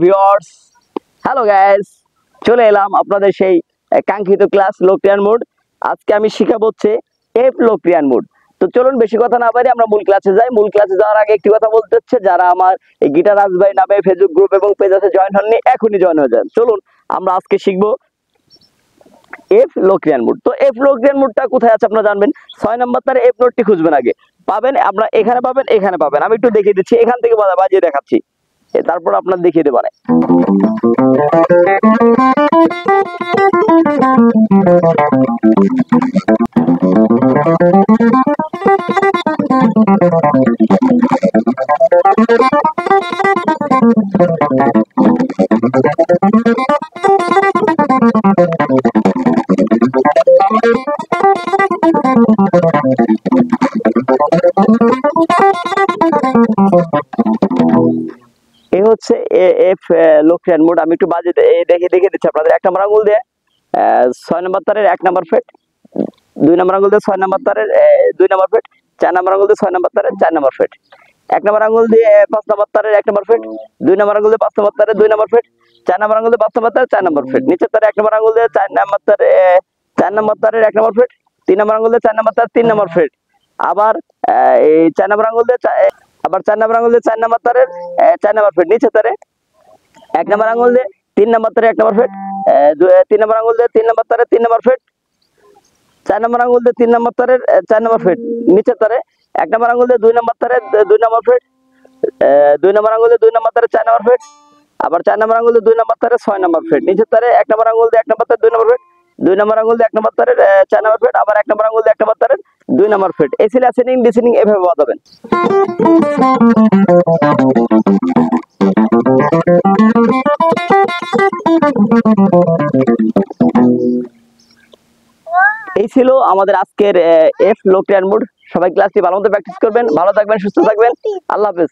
Viewers, hello guys, চলে এলাম আপনাদের সেই কাঙ্ক্ষিত ক্লাস লোকরিয়ান মোড। আজকে আমি শিখাবো হচ্ছে এফ লোকরিয়ান মোড। তো চলুন বেশি কথা না বাড়িয়ে আমরা মূল ক্লাসে যাই। মূল ক্লাসে যাওয়ার আগে একটি কথা বলতে হচ্ছে, যারা আমার এই গিটার রাজ ভাই নামে ফেসবুক গ্রুপ এবং পেজে জয়েন হননি, এখনই জয়েন হয়ে যান। চলুন আমরা আজকে শিখবো এফ লোকরিয়ান মোড। তো এফ লোকরিয়ান মোডটা কোথায় আছে আপনারা জানবেন। 6 নম্বর তারে এফ নোটটি খুঁজবেন, আগে পাবেন আপনারা, এখানে পাবেন, এখানে পাবেন। আমি একটু দেখিয়ে দিচ্ছি, এখান থেকে বাজিয়ে দেখাচ্ছি, তারপর আপনার দেখিয়ে দেবেন। এই হচ্ছে এফ লোকরিয়ান মোড। আমি একটু বাজে দেখে দিচ্ছি আপনাদের। 1 নম্বর আঙুল দিয়ে 6 নম্বর তারের 1 নম্বর ফ্রেট, 2 নম্বর আঙুল দিয়ে 6 নম্বর তারের 2 নম্বর ফ্রেট, 4 নম্বর আঙুল দিয়ে 6 নম্বর তারের 4 নম্বর ফ্রেট, 1 নম্বর আঙুল দিয়ে 5 নম্বর তারের 1 নম্বর ফ্রেট, 2 নম্বর আঙুল দিয়ে 5 নম্বর তারের 2 নম্বর ফ্রেট, 4 নম্বর আঙুল দিয়ে 5 নম্বর তারের 4 নম্বর ফ্রেট, নিচের তারে 1 নম্বর আঙুল দিয়ে 4 নম্বর তারের 4 নম্বর তারের 1 নম্বর ফ্রেট, 3 নম্বর আঙুল দিয়ে 4 নম্বর তারের 3 নম্বর ফ্রেট, আবার এই 4 নম্বর আঙুল দিয়ে 4 নম্বর আঙুল দিয়ে 4 নম্বর তারের 4 নম্বর ফ্রেট, নিচের তারে 1 নম্বর আঙুল দিয়ে 3 নম্বর তারে 1 নম্বর ফ্রেট, 3 নম্বর আঙুল দিয়ে 3 নম্বর তারে 3 নম্বর ফ্রেট, 4 নম্বর আঙুল দিয়ে 3 নম্বর তারে 4 নম্বর ফ্রেট, নিচের তারে 1 নম্বর আঙুল দিয়ে 2 নম্বর তারে 2 নম্বর ফ্রেট, 2 নম্বর আঙুল দিয়ে 2 নম্বর তারে 4 নম্বর ফ্রেট, আবার 4 নম্বর আঙুল দিয়ে 2 নম্বর তারে 6 নম্বর ফ্রেট, নিচের তারে 1 নম্বর আঙুল দিয়ে 1 নম্বর তারে 2 নম্বর ফ্রেট, 2 নম্বর আঙুল দিয়ে 1 নম্বর তারে 4 নম্বর ফ্রেট, আবার 1 নম্বর আঙুল দিয়ে 1 নম্বর তারে 2 নম্বর ফ্রেট। এই ছিল অ্যাসেন্ডিং ডিসেন্ডিং এভাবে বাজাবেন। এই ছিল আমাদের আজকের এফ লোকরিয়ান মোড। সবাই ক্লাসটি ভালো মতো প্র্যাকটিস করবেন। ভালো থাকবেন, সুস্থ থাকবেন। আল্লাহ হাফেজ।